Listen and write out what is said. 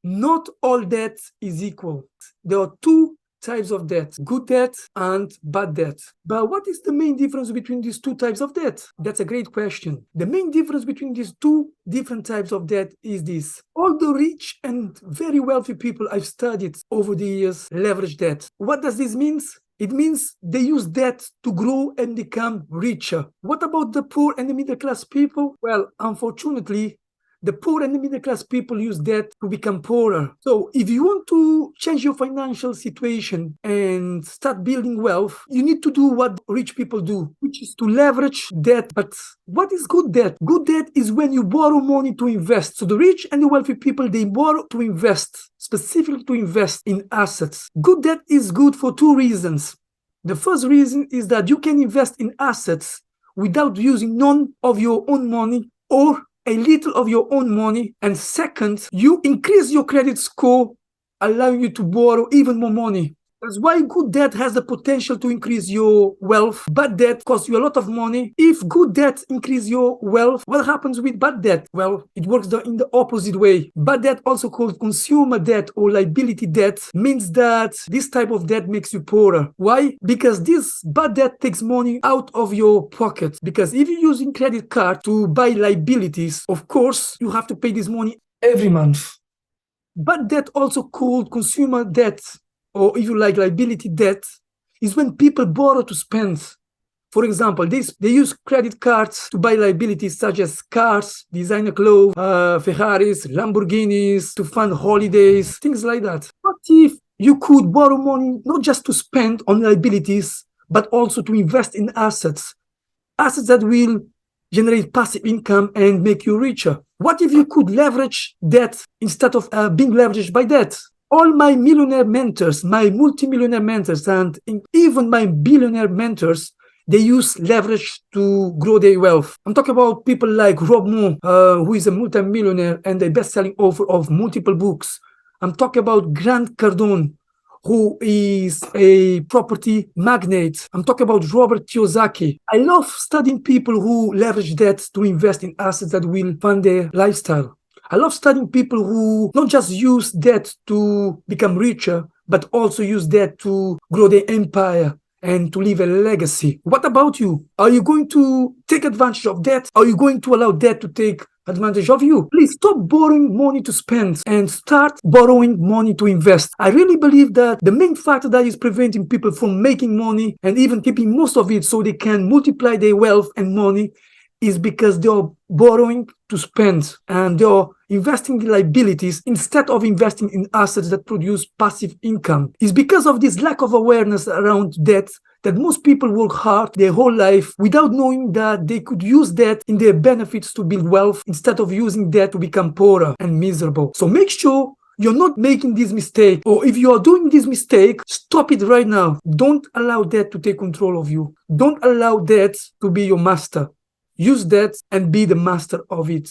Not all debt is equal. There are two types of debt: good debt and bad debt. But what is the main difference between these two types of debt? That's a great question. The main difference between these two different types of debt is this: all the rich and very wealthy people I've studied over the years leverage debt. What does this mean? It means they use debt to grow and become richer. What about the poor and the middle class people? Well, unfortunately, the poor and the middle class people use debt to become poorer. So if you want to change your financial situation and start building wealth, you need to do what rich people do, which is to leverage debt. But what is good debt? Good debt is when you borrow money to invest. So the rich and the wealthy people, they borrow to invest, specifically to invest in assets. Good debt is good for two reasons. The first reason is that you can invest in assets without using none of your own money or a little of your own money. And second, you increase your credit score, allowing you to borrow even more money. That's why good debt has the potential to increase your wealth. Bad debt costs you a lot of money. If good debt increases your wealth, what happens with bad debt? Well, it works in the opposite way. Bad debt, also called consumer debt or liability debt, means that this type of debt makes you poorer. Why? Because this bad debt takes money out of your pocket. Because if you're using credit card to buy liabilities, of course, you have to pay this money every month. Bad debt, also called consumer debt, or if you like liability debt, is when people borrow to spend. For example, they use credit cards to buy liabilities such as cars, designer clothes, Ferraris, Lamborghinis, to fund holidays, things like that. What if you could borrow money not just to spend on liabilities, but also to invest in assets that will generate passive income and make you richer? What if you could leverage debt instead of being leveraged by debt? All my millionaire mentors, my multimillionaire mentors, and even my billionaire mentors, they use leverage to grow their wealth. I'm talking about people like Rob Moore, who is a multimillionaire and a best-selling author of multiple books. I'm talking about Grant Cardone, who is a property magnate. I'm talking about Robert Kiyosaki. I love studying people who leverage debt to invest in assets that will fund their lifestyle. I love studying people who not just use debt to become richer, but also use debt to grow their empire and to leave a legacy. What about you? Are you going to take advantage of debt? Are you going to allow debt to take advantage of you? Please stop borrowing money to spend and start borrowing money to invest. I really believe that the main factor that is preventing people from making money and even keeping most of it so they can multiply their wealth and money is because they are borrowing to spend and they are investing in liabilities instead of investing in assets that produce passive income. It's because of this lack of awareness around debt that most people work hard their whole life without knowing that they could use debt in their benefits to build wealth instead of using debt to become poorer and miserable. So make sure you're not making this mistake, or if you are doing this mistake, stop it right now. Don't allow debt to take control of you. Don't allow debt to be your master. Use that and be the master of it.